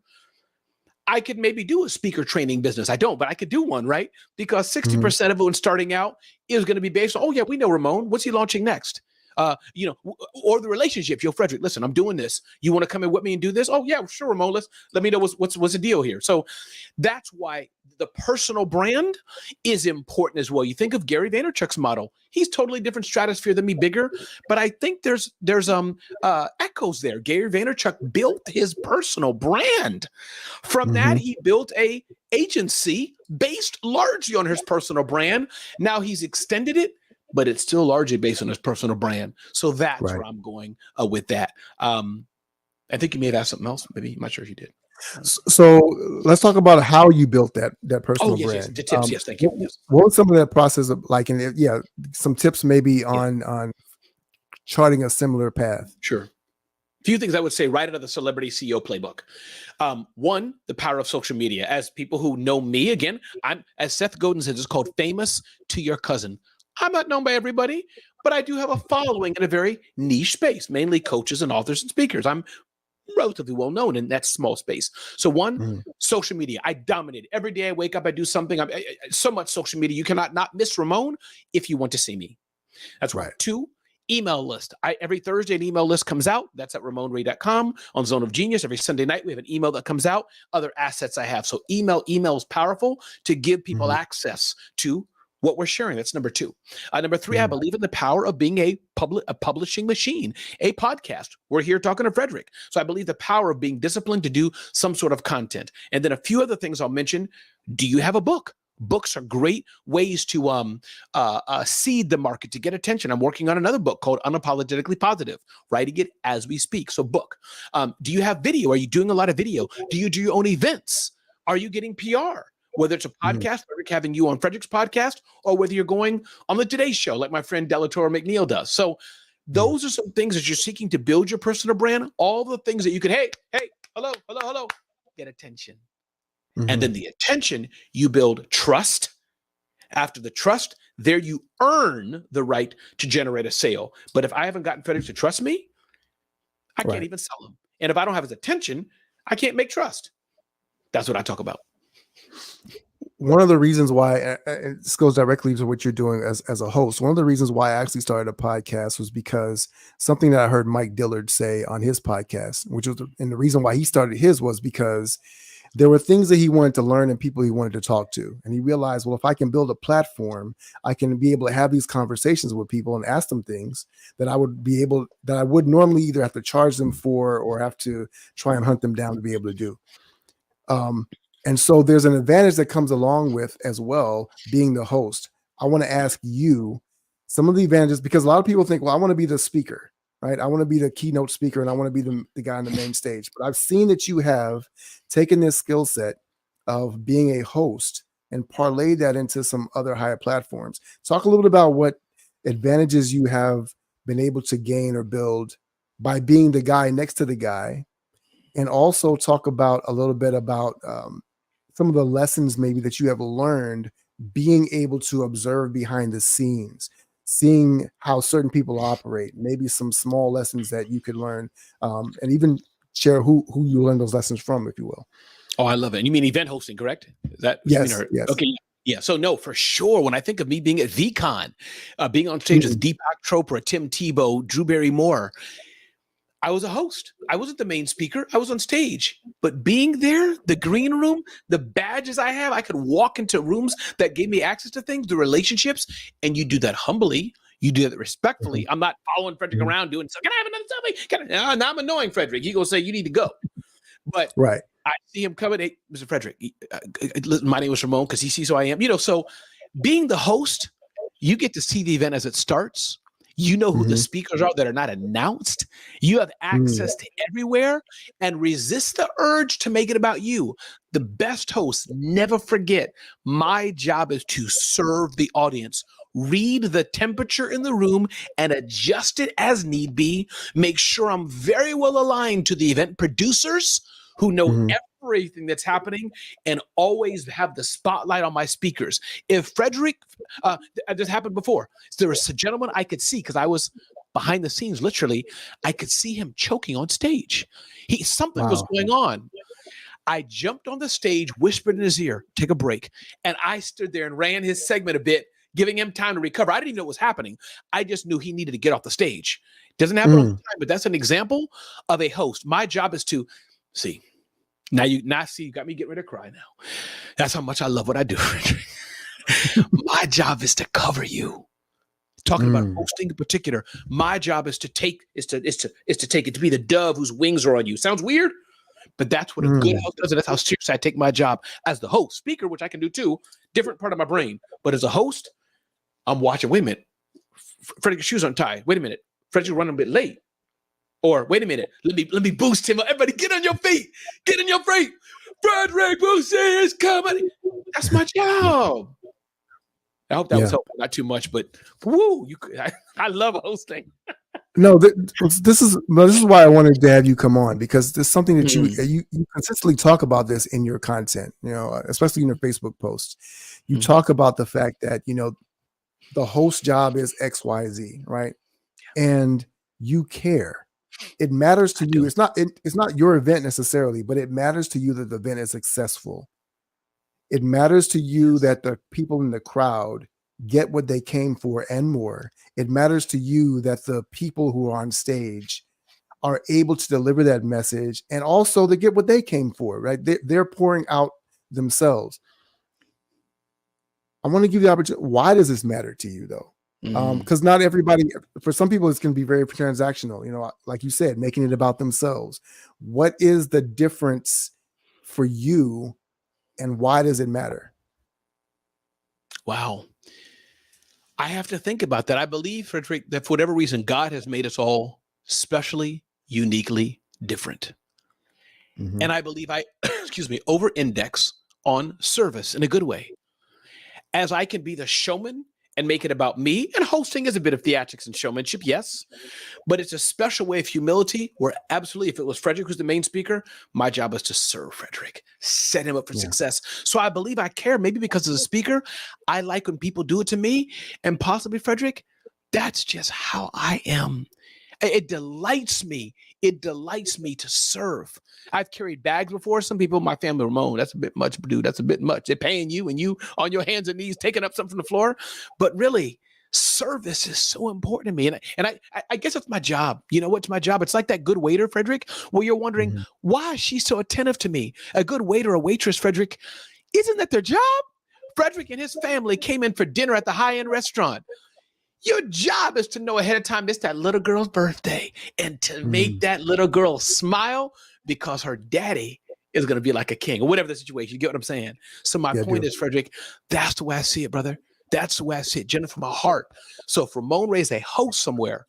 I could maybe do a speaker training business. I don't, but I could do one, right? Because 60% of it when starting out is going to be based on, oh yeah, we know Ramon. What's he launching next? Or the relationship. Yo, Frederick, listen, I'm doing this. You want to come in with me and do this? Oh yeah, sure, Ramon. Let me know what's the deal here. So that's why the personal brand is important as well. You think of Gary Vaynerchuk's model. He's totally different stratosphere than me, bigger. But I think there's echoes there. Gary Vaynerchuk built his personal brand. From that, he built a agency based largely on his personal brand. Now he's extended it, but it's still largely based on his personal brand. So that's where I'm going with that. I think you may have asked something else. Maybe I'm not sure if you did. So let's talk about how you built that personal brand. Yes, the tips. Yes, thank you. Yes. What was some of that process of like? And some tips maybe on charting a similar path. Sure. A few things I would say right out of the Celebrity CEO playbook. One, the power of social media. As people who know me, again, I'm, as Seth Godin says, it's called famous to your cousin. I'm not known by everybody, but I do have a following in a very niche space, mainly coaches and authors and speakers. I'm relatively well known in that small space. So one, social media. I dominate. Every day I wake up, I do something. So much social media. You cannot not miss Ramon if you want to see me. That's right. Two, email list. Every Thursday, an email list comes out. That's at RamonRay.com on Zone of Genius. Every Sunday night, we have an email that comes out. Other assets I have. So email is powerful to give people access to what we're sharing. That's number two. Number three, I believe in the power of being a publishing machine, a podcast. We're here talking to Frederick. So I believe the power of being disciplined to do some sort of content. And then a few other things I'll mention. Do you have a book? Books are great ways to seed the market, to get attention. I'm working on another book called Unapologetically Positive, writing it as we speak. So book. Do you have video? Are you doing a lot of video? Do you do your own events? Are you getting PR? Whether it's a podcast, Frederick having you on Frederick's podcast, or whether you're going on the Today Show, like my friend Delatorre McNeil does. So those are some things that you're seeking to build your personal brand. All the things that you could, hey, hello, get attention. And then the attention, you build trust. After the trust, there you earn the right to generate a sale. But if I haven't gotten Frederick to trust me, I can't even sell him. And if I don't have his attention, I can't make trust. That's what I talk about. One of the reasons why this goes directly to what you're doing as a host. One of the reasons why I actually started a podcast was because something that I heard Mike Dillard say on his podcast, and the reason why he started his was because there were things that he wanted to learn and people he wanted to talk to. And he realized, well, if I can build a platform, I can be able to have these conversations with people and ask them things that I would normally either have to charge them for or have to try and hunt them down to be able to do. And so there's an advantage that comes along with as well being the host. I want to ask you some of the advantages, because a lot of people think, well, I want to be the speaker, right? I want to be the keynote speaker and I want to be the guy on the main stage. But I've seen that you have taken this skill set of being a host and parlayed that into some other higher platforms. Talk a little bit about what advantages you have been able to gain or build by being the guy next to the guy. And also talk about a little bit about some of the lessons maybe that you have learned being able to observe behind the scenes, seeing how certain people operate, maybe some small lessons that you could learn, and even share who you learned those lessons from, if you will. Oh, I love it. And you mean event hosting, correct? Is that yes? Yes. Okay. Yeah. So no, for sure. When I think of me being at VCon, being on stage with Deepak Chopra, Tim Tebow, Drew Barrymore, I was a host. I wasn't the main speaker. I was on stage. But being there, the green room, the badges I have, I could walk into rooms that gave me access to things, the relationships, and you do that humbly. You do that respectfully. I'm not following Frederick around doing so. Can I have another selfie? Now I'm annoying Frederick. He gonna say you need to go. But right. I see him coming. Hey, Mr. Frederick, my name is Ramon because he sees who I am. So being the host, you get to see the event as it starts. You know who the speakers are that are not announced. You have access to everywhere, and resist the urge to make it about you. The best hosts never forget, my job is to serve the audience, read the temperature in the room and adjust it as need be. Make sure I'm very well aligned to the event producers who know everything that's happening, and always have the spotlight on my speakers. If Frederick, this happened before, there was a gentleman I could see because I was behind the scenes, literally, I could see him choking on stage. Something was going on. I jumped on the stage, whispered in his ear, take a break. And I stood there and ran his segment a bit, giving him time to recover. I didn't even know what was happening. I just knew he needed to get off the stage. Doesn't happen all the time, but that's an example of a host. My job is to see. Now you got me getting ready to cry now. That's how much I love what I do. My job is to cover you. Talking about hosting in particular, my job is to take it to be the dove whose wings are on you. Sounds weird, but that's what a good host does. And that's how serious I take my job as the host. Speaker, which I can do too, different part of my brain. But as a host, I'm watching. Wait a minute, Freddie's shoes untied. Wait a minute, Freddie's running a bit late. Or wait a minute, let me boost him up. Everybody get on your feet. Get on your feet. Frederick Boosie is coming. That's my job. I hope that was helpful. Not too much, but woo, I love hosting. No, this is why I wanted to have you come on, because there's something that you consistently talk about this in your content, especially in your Facebook posts. You talk about the fact that, the host job is XYZ, right? And you care. It matters to you. It's not your event necessarily, but it matters to you that the event is successful. It matters to you that the people in the crowd get what they came for and more. It matters to you that the people who are on stage are able to deliver that message, and also to get what they came for, right? They're pouring out themselves. I want to give you the opportunity. Why does this matter to you though? Because not everybody, for some people, it's going to be very transactional, like you said, making it about themselves. What is the difference for you, and why does it matter? Wow. I have to think about that. I believe, Frederick, that for whatever reason, God has made us all specially, uniquely different. And I believe I, over-index on service in a good way. As I can be the showman and make it about me, and hosting is a bit of theatrics and showmanship, yes, but it's a special way of humility where absolutely, if it was Frederick who's the main speaker, my job is to serve Frederick, set him up for success. So I believe I care, maybe because as a speaker, I like when people do it to me, and possibly Frederick, that's just how I am. It delights me. It delights me to serve. I've carried bags before. Some people in my family, Ramon, that's a bit much, dude. That's a bit much. They're paying you and you on your hands and knees taking up something from the floor. But really, service is so important to me. And I guess it's my job. You know what's my job? It's like that good waiter, Frederick, where you're wondering, why is she so attentive to me? A good waiter or waitress, Frederick, isn't that their job? Frederick and his family came in for dinner at the high-end restaurant. Your job is to know ahead of time it's that little girl's birthday and to make that little girl smile because her daddy is going to be like a king or whatever the situation. You get what I'm saying? So my point is, Frederick, that's the way I see it, brother. That's the way I see it, Jennifer, from my heart. So if Ramon Ray is a host somewhere,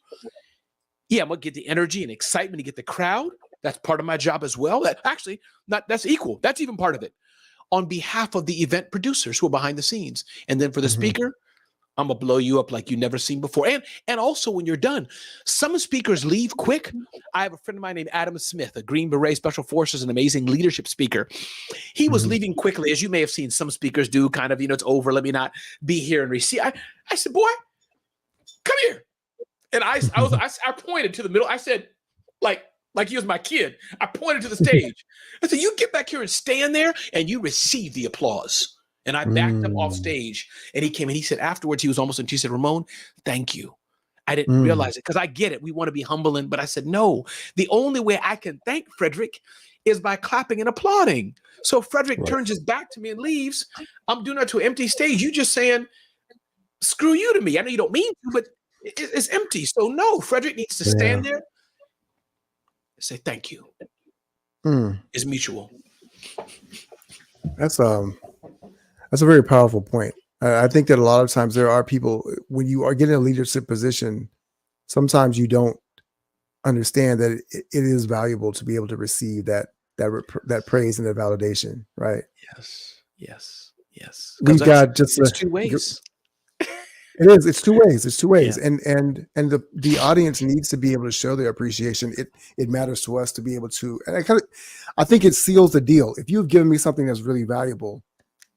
yeah, I'm going to get the energy and excitement to get the crowd. That's part of my job as well. That's equal. That's even part of it. On behalf of the event producers who are behind the scenes. And then for the speaker, I'm going to blow you up like you've never seen before. And also when you're done, some speakers leave quick. I have a friend of mine named Adam Smith, a Green Beret Special Forces, an amazing leadership speaker. He was leaving quickly, as you may have seen some speakers do, kind of, it's over. Let me not be here and receive. I said, boy, come here. And I pointed to the middle. I said, like he was my kid. I pointed to the stage. I said, you get back here and stand there and you receive the applause. And I backed up off stage and he came and he said afterwards, he was almost, and he said, Ramon, thank you. I didn't realize it because I get it. We want to be humble. But I said, no, the only way I can thank Frederick is by clapping and applauding. So Frederick turns his back to me and leaves. I'm doing that to an empty stage. You just saying, screw you to me. I know you don't mean to, but it's empty. So no, Frederick needs to stand there and say, thank you. It's mutual. That's a very powerful point. I think that a lot of times there are people, when you are getting a leadership position, sometimes you don't understand that it is valuable to be able to receive that praise and that validation, right? Yes. We've got just it's two ways. It is. It's two ways. It's two ways. Yeah. And the audience needs to be able to show their appreciation. It matters to us to be able to, and I think it seals the deal. If you've given me something that's really valuable,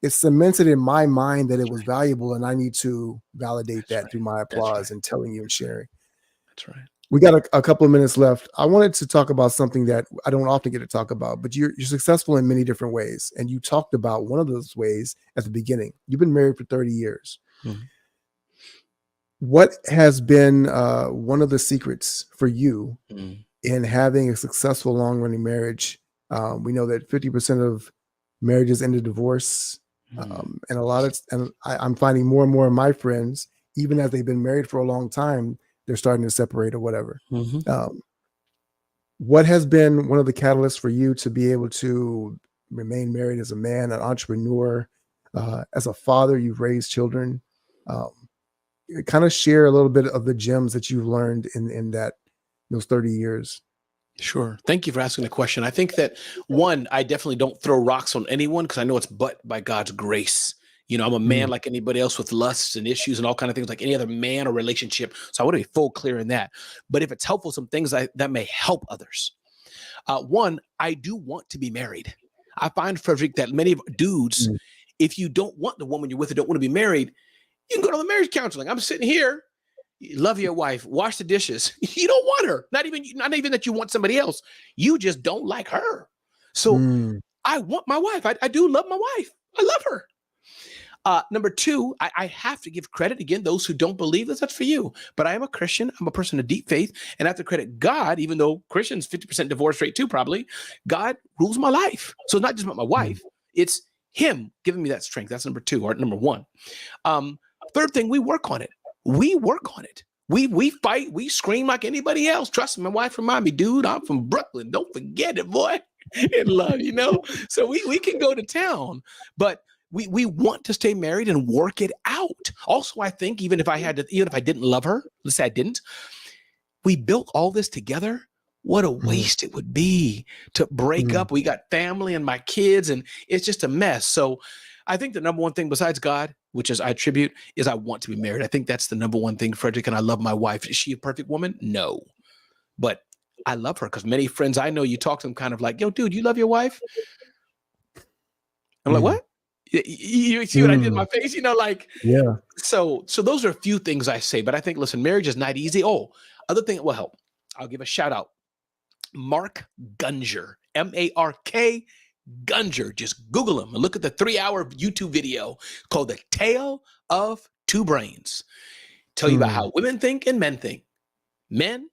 it's cemented in my mind that it was valuable, and I need to validate that through my applause and telling you and sharing. That's right. We got a couple of minutes left. I wanted to talk about something that I don't often get to talk about, but you're successful in many different ways. And you talked about one of those ways at the beginning. You've been married for 30 years. What has been one of the secrets for you in having a successful long-running marriage? We know that 50% of marriages end in divorce. And I'm finding more and more of my friends, even as they've been married for a long time, they're starting to separate or whatever. What has been one of the catalysts for you to be able to remain married as a man, an entrepreneur, as a father? You've raised children. Kind of share a little bit of the gems that you've learned in those 30 years. Sure. Thank you for asking the question. I think that one, I definitely don't throw rocks on anyone because I know it's but by God's grace. I'm a man like anybody else with lusts and issues and all kinds of things like any other man or relationship. So I want to be full clear in that. But if it's helpful, some things that may help others. One, I do want to be married. I find, Frederick, that many dudes, if you don't want the woman you're with or don't want to be married, you can go to the marriage counseling. I'm sitting here. You love your wife, wash the dishes. You don't want her. Not even that you want somebody else. You just don't like her. So I want my wife. I do love my wife. I love her. Number two, I have to give credit again. Those who don't believe this, that's for you. But I am a Christian. I'm a person of deep faith, and I have to credit God. Even though Christians 50% divorce rate too, probably God rules my life. So it's not just about my wife. It's Him giving me that strength. That's number two or number one. Third thing, we work on it. We work on it. We fight. We scream like anybody else. Trust me, my wife remind me, dude, I'm from Brooklyn. Don't forget it, boy. In love, So we can go to town, but we want to stay married and work it out. Also, I think even if I didn't love her, let's say I didn't, we built all this together. What a waste it would be to break up. We got family and my kids, and it's just a mess. So I think the number one thing besides God, which is I attribute, is I want to be married. I think that's the number one thing, Frederick, and I love my wife. Is she a perfect woman? No. But I love her because many friends I know, you talk to them kind of like, yo, dude, you love your wife? I'm like, what? You see what I did in my face? So those are a few things I say, but I think, listen, marriage is not easy. Oh, other thing that will help. I'll give a shout out. Mark Gunger, M-A-R-K Gunger. Just Google him and look at the 3-hour YouTube video called The Tale of Two Brains. Tell you about how women think and men think. Men,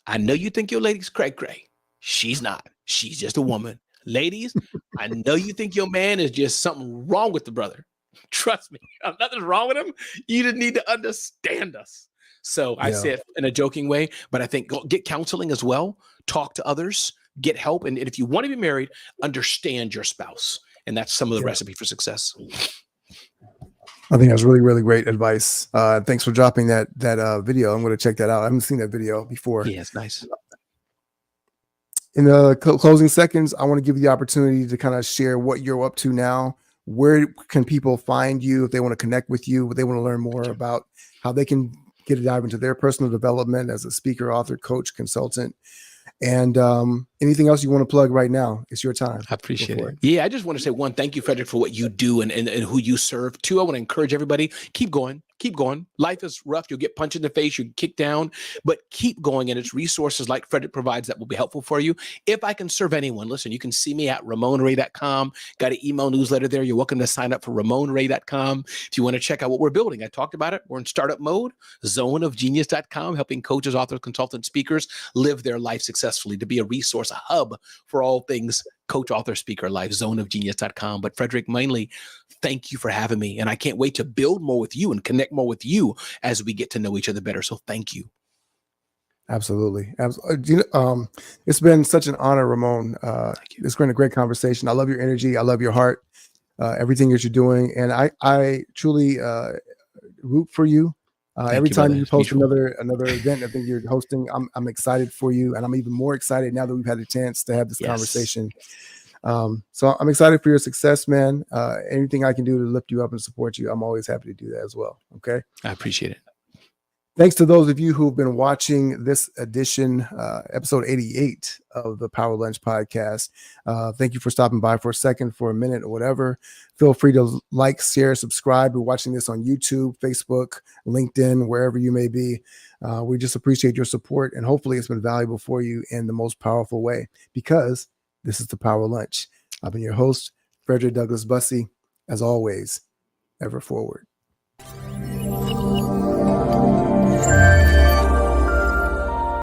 I know you think your lady's cray-cray. She's not. She's just a woman. Ladies, I know you think your man is just something wrong with the brother. Trust me, nothing's wrong with him. You just need to understand us. So I say it in a joking way, but I think get counseling as well. Talk to others, get help. And if you want to be married, understand your spouse. And that's some of the recipe for success. I think that's really, really great advice. Thanks for dropping that video. I'm going to check that out. I haven't seen that video before. Yeah, it's nice. In the closing seconds, I want to give you the opportunity to kind of share what you're up to now. Where can people find you if they want to connect with you, if they want to learn more about how they can get a dive into their personal development as a speaker, author, coach, consultant, and anything else you want to plug right now? It's your time. I appreciate it. Yeah, I just want to say, one, thank you, Frederick, for what you do and who you serve. Two, I want to encourage everybody, keep going. Keep going. Life is rough. You'll get punched in the face. You kick down, but keep going. And it's resources like Frederick provides that will be helpful for you. If I can serve anyone, listen, you can see me at ramonray.com. Got an email newsletter there. You're welcome to sign up for ramonray.com. If you want to check out what we're building, I talked about it. We're in startup mode, zoneofgenius.com, helping coaches, authors, consultants, speakers live their life successfully, to be a resource, a hub for all things coach, author, speaker, life, zoneofgenius.com. But Frederick, mainly, thank you for having me. And I can't wait to build more with you and connect more with you as we get to know each other better. So thank you. Absolutely. It's been such an honor, Ramon. It's been a great conversation. I love your energy. I love your heart, everything that you're doing. And I truly root for you. Every time you post another event, I think you're hosting, I'm excited for you. And I'm even more excited now that we've had a chance to have this conversation. So I'm excited for your success, man. Anything I can do to lift you up and support you, I'm always happy to do that as well. Okay. I appreciate it. Thanks to those of you who've been watching this edition, episode 88 of the Power Lunch podcast. Thank you for stopping by for a second, for a minute, or whatever. Feel free to like, share, subscribe. We're watching this on YouTube, Facebook, LinkedIn, wherever you may be. We just appreciate your support, and hopefully it's been valuable for you in the most powerful way, because this is the Power Lunch. I've been your host, Frederick Douglass Bussey. As always, ever forward.